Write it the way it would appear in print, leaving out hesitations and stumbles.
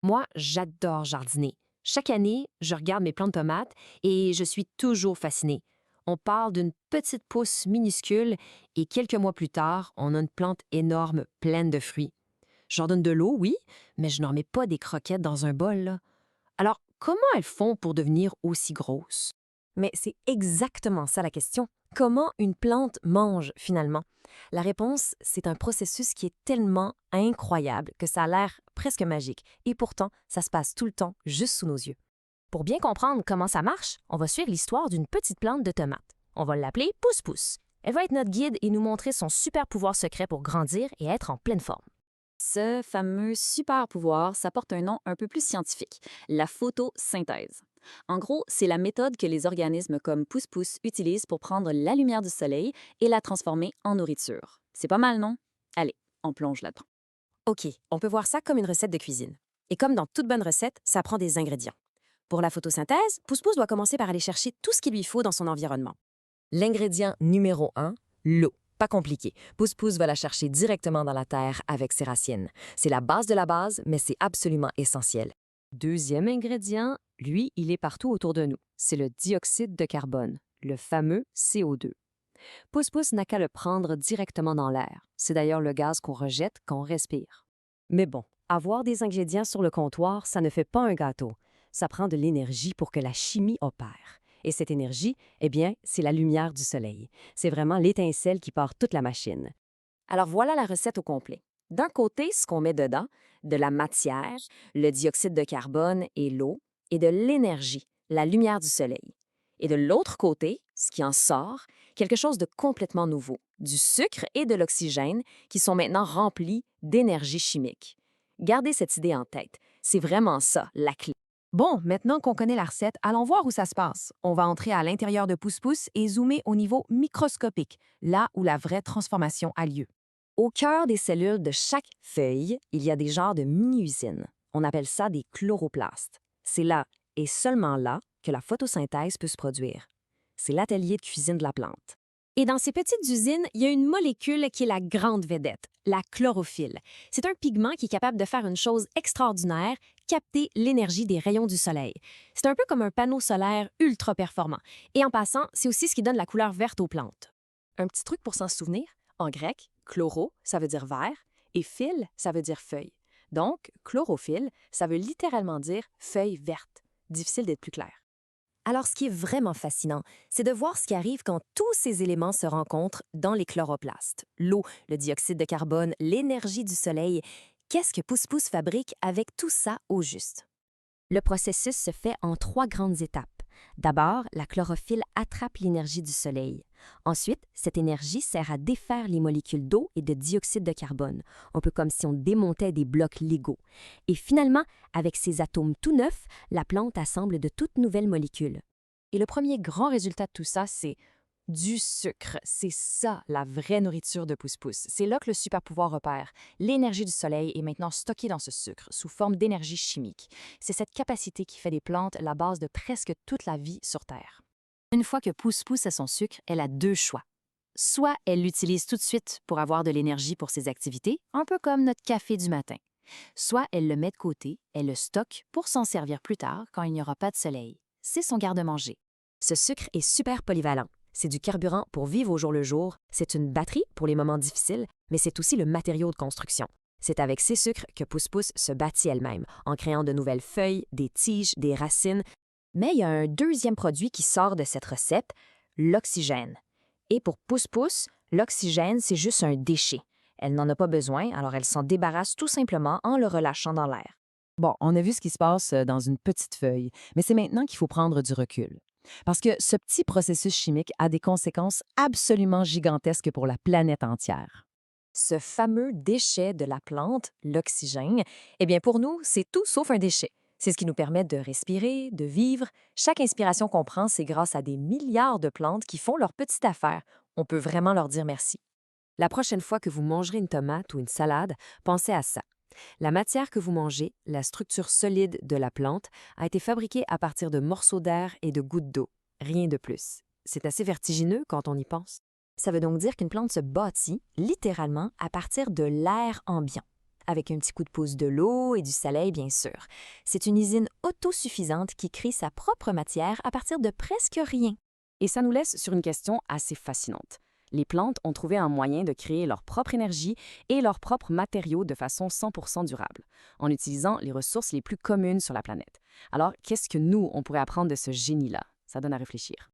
Moi, j'adore jardiner. Chaque année, je regarde mes plants de tomates et je suis toujours fascinée. On parle d'une petite pousse minuscule et quelques mois plus tard, on a une plante énorme pleine de fruits. J'en donne de l'eau, oui, mais je n'en mets pas des croquettes dans un bol, là. Alors, comment elles font pour devenir aussi grosses? Mais c'est exactement ça la question. Comment une plante mange finalement? La réponse, c'est un processus qui est tellement incroyable que ça a l'air presque magique. Et pourtant, ça se passe tout le temps juste sous nos yeux. Pour bien comprendre comment ça marche, on va suivre l'histoire d'une petite plante de tomate. On va l'appeler Pousse-Pousse. Elle va être notre guide et nous montrer son super pouvoir secret pour grandir et être en pleine forme. Ce fameux super pouvoir, ça porte un nom un peu plus scientifique, la photosynthèse. En gros, c'est la méthode que les organismes comme Pousse-Pousse utilisent pour prendre la lumière du soleil et la transformer en nourriture. C'est pas mal, non? Allez, on plonge là-dedans. OK, on peut voir ça comme une recette de cuisine. Et comme dans toute bonne recette, ça prend des ingrédients. Pour la photosynthèse, Pousse-Pousse doit commencer par aller chercher tout ce qu'il lui faut dans son environnement. L'ingrédient numéro 1, l'eau. Pas compliqué. Pousse-Pousse va la chercher directement dans la terre avec ses racines. C'est la base de la base, mais c'est absolument essentiel. Deuxième ingrédient, lui, il est partout autour de nous. C'est le dioxyde de carbone, le fameux CO2. Pousse-pousse n'a qu'à le prendre directement dans l'air. C'est d'ailleurs le gaz qu'on rejette quand on respire. Mais bon, avoir des ingrédients sur le comptoir, ça ne fait pas un gâteau. Ça prend de l'énergie pour que la chimie opère. Et cette énergie, eh bien, c'est la lumière du soleil. C'est vraiment l'étincelle qui part toute la machine. Alors voilà la recette au complet. D'un côté, ce qu'on met dedans, de la matière, le dioxyde de carbone et l'eau, et de l'énergie, la lumière du soleil. Et de l'autre côté, ce qui en sort, quelque chose de complètement nouveau, du sucre et de l'oxygène qui sont maintenant remplis d'énergie chimique. Gardez cette idée en tête. C'est vraiment ça, la clé. Bon, maintenant qu'on connaît la recette, allons voir où ça se passe. On va entrer à l'intérieur de Pousse-Pousse et zoomer au niveau microscopique, là où la vraie transformation a lieu. Au cœur des cellules de chaque feuille, il y a des genres de mini-usines. On appelle ça des chloroplastes. C'est là, et seulement là, que la photosynthèse peut se produire. C'est l'atelier de cuisine de la plante. Et dans ces petites usines, il y a une molécule qui est la grande vedette, la chlorophylle. C'est un pigment qui est capable de faire une chose extraordinaire, capter l'énergie des rayons du soleil. C'est un peu comme un panneau solaire ultra performant. Et en passant, c'est aussi ce qui donne la couleur verte aux plantes. Un petit truc pour s'en souvenir, en grec, chloro, ça veut dire vert, et phylle, ça veut dire feuille. Donc, chlorophylle, ça veut littéralement dire feuille verte. Difficile d'être plus clair. Alors, ce qui est vraiment fascinant, c'est de voir ce qui arrive quand tous ces éléments se rencontrent dans les chloroplastes. L'eau, le dioxyde de carbone, l'énergie du soleil. Qu'est-ce que Pousse-Pousse fabrique avec tout ça au juste? Le processus se fait en 3 grandes étapes. D'abord, la chlorophylle attrape l'énergie du soleil. Ensuite, cette énergie sert à défaire les molécules d'eau et de dioxyde de carbone, un peu comme si on démontait des blocs Lego. Et finalement, avec ces atomes tout neufs, la plante assemble de toutes nouvelles molécules. Et le premier grand résultat de tout ça, c'est du sucre. C'est ça, la vraie nourriture de Pousse-Pousse. C'est là que le super pouvoir repère. L'énergie du soleil est maintenant stockée dans ce sucre, sous forme d'énergie chimique. C'est cette capacité qui fait des plantes la base de presque toute la vie sur Terre. Une fois que Pousse-Pousse a son sucre, elle a deux choix. Soit elle l'utilise tout de suite pour avoir de l'énergie pour ses activités, un peu comme notre café du matin. Soit elle le met de côté, elle le stocke pour s'en servir plus tard quand il n'y aura pas de soleil. C'est son garde-manger. Ce sucre est super polyvalent. C'est du carburant pour vivre au jour le jour, c'est une batterie pour les moments difficiles, mais c'est aussi le matériau de construction. C'est avec ces sucres que Pousse-Pousse se bâtit elle-même, en créant de nouvelles feuilles, des tiges, des racines. Mais il y a un deuxième produit qui sort de cette recette, l'oxygène. Et pour Pousse-Pousse, l'oxygène, c'est juste un déchet. Elle n'en a pas besoin, alors elle s'en débarrasse tout simplement en le relâchant dans l'air. Bon, on a vu ce qui se passe dans une petite feuille, mais c'est maintenant qu'il faut prendre du recul. Parce que ce petit processus chimique a des conséquences absolument gigantesques pour la planète entière. Ce fameux déchet de la plante, l'oxygène, eh bien pour nous, c'est tout sauf un déchet. C'est ce qui nous permet de respirer, de vivre. Chaque inspiration qu'on prend, c'est grâce à des milliards de plantes qui font leur petite affaire. On peut vraiment leur dire merci. La prochaine fois que vous mangerez une tomate ou une salade, pensez à ça. La matière que vous mangez, la structure solide de la plante, a été fabriquée à partir de morceaux d'air et de gouttes d'eau. Rien de plus. C'est assez vertigineux quand on y pense. Ça veut donc dire qu'une plante se bâtit littéralement à partir de l'air ambiant. avec un petit coup de pouce de l'eau et du soleil, bien sûr. C'est une usine autosuffisante qui crée sa propre matière à partir de presque rien. Et ça nous laisse sur une question assez fascinante. Les plantes ont trouvé un moyen de créer leur propre énergie et leurs propres matériaux de façon 100% durable, en utilisant les ressources les plus communes sur la planète. Alors, qu'est-ce que nous, on pourrait apprendre de ce génie-là? Ça donne à réfléchir.